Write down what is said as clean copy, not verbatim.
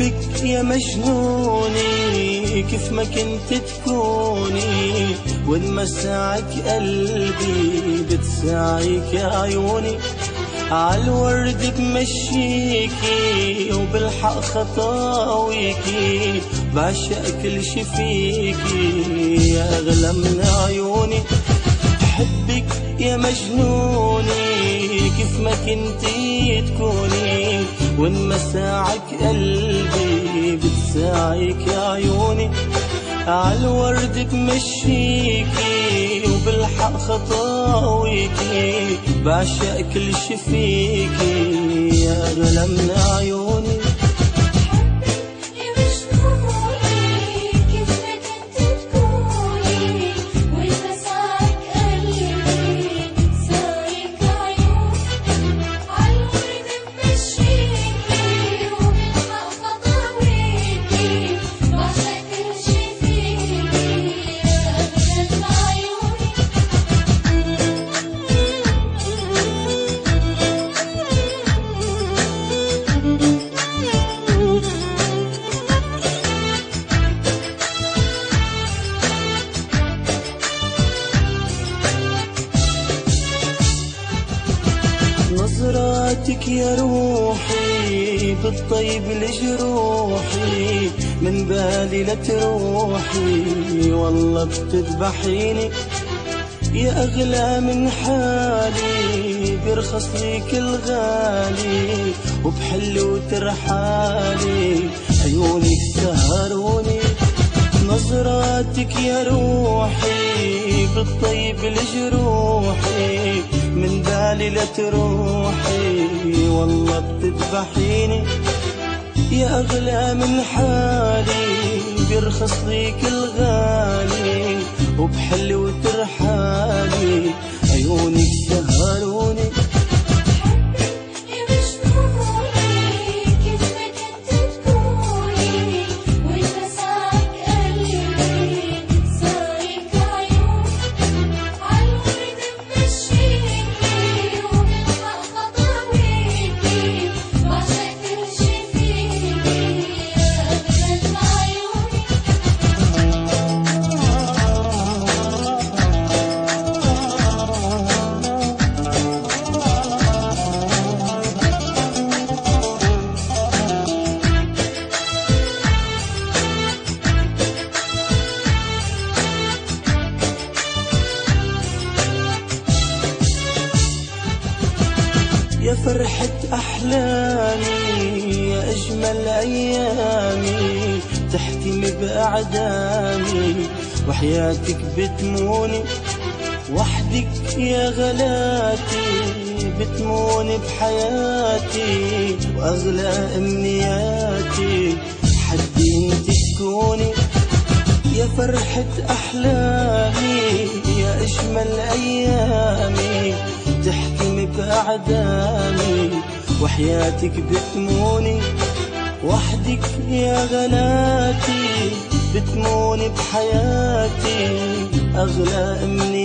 بحبك يا مجنوني كيف ما كنت تكوني، وانمسعك قلبي بتساعيك يا عيوني. عالورد بمشيكي وبالحق خطاويكي، بعشق كل شي فيكي يا أغلى من عيوني. بحبك يا مجنوني كيف ما كنتي تكوني، وانمساعك قلبي بتساعيك يا عيوني. عالورد بمشيكي وبالحق خطاويكي، بعشق كل شي فيكي يا أغلى من عيوني. نظراتك يا روحي بالطيب لجروحي، من بالي لتروحي والله بتذبحيني. يا أغلى من حالي بيرخص ليك الغالي، وبحلو ترحالي عيونك سهروني. نظراتك يا روحي بالطيب لجروحي، من بالي لتروحي والله بتذبحيني. يا أغلى من حالي بيرخص ليك الغالي، وبحلو ترحالي عيونك سهروني. يا فرحة أحلامي يا أجمل أيامي، تحتمي بأعدامي وحياتك بتموني. وحدك يا غلاتي بتموني بحياتي، وأغلى أمنياتي حدي انت تكوني. يا فرحة أحلامي يا أجمل أيامي، تحكمي بأعدامي وحياتك بتموني. وحدك يا غلاتي بتموني بحياتي، أغلى أمنياتي